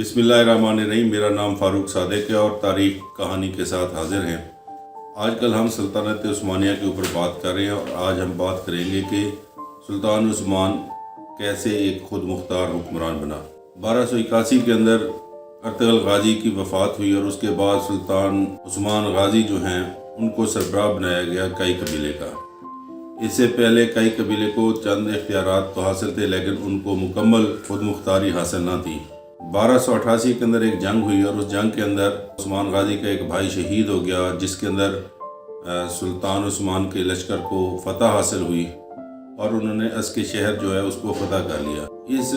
बिस्मिल्लाहिर्रहमानिर्रहीम। मेरा नाम फ़ारूक सादिक है और तारीख़ कहानी के साथ हाज़िर हैं। आजकल हम सल्तनत उस्मानिया के ऊपर बात कर रहे हैं और आज हम बात करेंगे कि सुल्तान उस्मान कैसे एक खुद मुख्तार हुक्मरान बना। 1281 के अंदर अर्तगल गाजी की वफ़ात हुई और उसके बाद सुल्तान उस्मान गाजी जो हैं उनको सरबराह बनाया गया कई कबीले का। इससे पहले कई कबीले को चंद इख्तियारात तो हासिल थे, लेकिन उनको मुकम्मल खुद मुख्तारी हासिल ना थी। 1288 के अंदर एक जंग हुई और उस जंग के अंदर उस्मान गाजी का एक भाई शहीद हो गया, जिसके अंदर सुल्तान उस्मान के लश्कर को फतह हासिल हुई और उन्होंने अस्के शहर जो है उसको फतह कर लिया। इस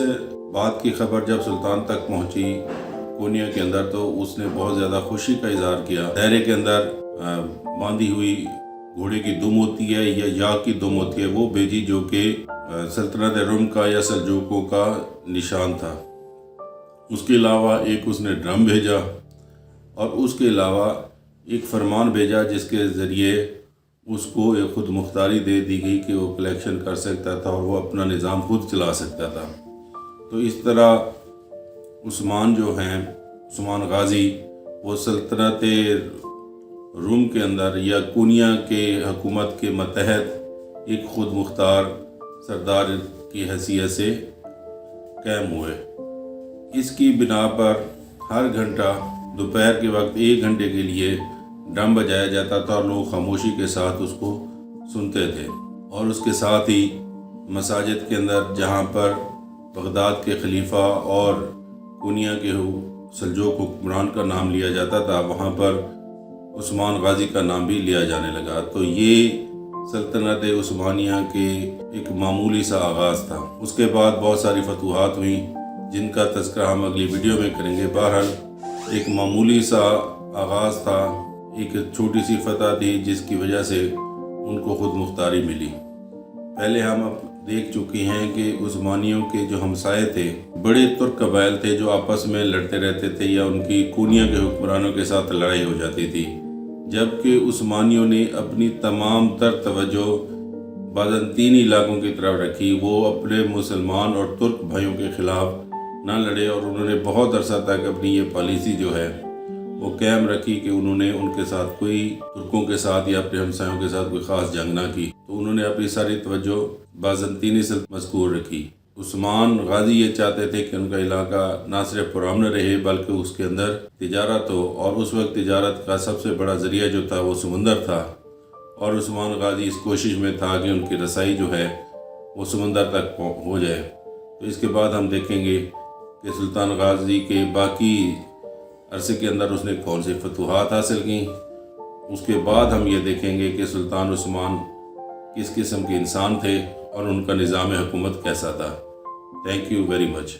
बात की खबर जब सुल्तान तक पहुंची कोनिया के अंदर, तो उसने बहुत ज़्यादा खुशी का इजहार किया। दायरे के अंदर बांधी हुई घोड़े की दुम होती है या याक की दुम होती है, वो भेजी, जो कि सल्तनत रोम का या सल्जूकों का निशान था। उसके अलावा एक उसने ड्रम भेजा और उसके अलावा एक फरमान भेजा जिसके ज़रिए उसको एक खुद मुख्तारी दे दी गई कि वो कलेक्शन कर सकता था और वो अपना निज़ाम खुद चला सकता था। तो इस तरह उस्मान जो हैं, उस्मान गाजी, वो सल्तनत रूम के अंदर या कोनिया के हुकूमत के मतहत एक खुद मुख्तार सरदार की हैसियत से कायम हुए। इसकी बिना पर हर घंटा दोपहर के वक्त 1 घंटे के लिए ड्रम बजाया जाता था और लोग खामोशी के साथ उसको सुनते थे। और उसके साथ ही मसाजिद के अंदर, जहाँ पर बगदाद के खलीफा और कोनिया के सल्जूक हुक्मरान का नाम लिया जाता था, वहाँ पर उस्मान गाजी का नाम भी लिया जाने लगा। तो ये सल्तनत उस्मानिया के एक मामूली सा आगाज़ था। उसके बाद बहुत सारी फतूहात हुई जिनका तज़किरा हम अगली वीडियो में करेंगे। बहरहाल एक मामूली सा आगाज़ था, एक छोटी सी फतह थी जिसकी वजह से उनको खुद मुख्तारी मिली। पहले हम अब देख चुके हैं कि उस्मानियों के जो हमसाए थे, बड़े तुर्क कबाइल थे जो आपस में लड़ते रहते थे या उनकी कोनिया के हुक्मरानों के साथ लड़ाई हो जाती थी, जबकि उस्मानियों ने अपनी तमाम तर तवज्जो बाज़ंतीनी इलाकों की तरफ रखी। वो अपने मुसलमान और तुर्क भाइयों के ख़िलाफ़ ना लड़े और उन्होंने बहुत अरसा तक अपनी ये पॉलिसी जो है वो कायम रखी कि उन्होंने उनके साथ कोई, तुर्कों के साथ या अपने हमसायों के साथ कोई ख़ास जंग ना की। तो उन्होंने अपनी सारी तवज्जो बाज़ंतीनी से मज़कूर रखी। उस्मान गाजी ये चाहते थे कि उनका इलाका ना सिर्फ पुराना रहे बल्कि उसके अंदर तिजारत हो, और उस वक्त तिजारत का सबसे बड़ा ज़रिया जो था वो समंदर था। और उस्मान गाजी इस कोशिश में था कि उनकी रसाई जो है वो समंदर तक हो जाए। तो इसके बाद हम देखेंगे कि सुल्तान गाजी के बाकी अरसे के अंदर उसने कौन सी फतूहात हासिल की। उसके बाद हम ये देखेंगे कि सुल्तान उस्मान किस किस्म के इंसान थे और उनका निज़ाम हुकूमत कैसा था। Thank you very much.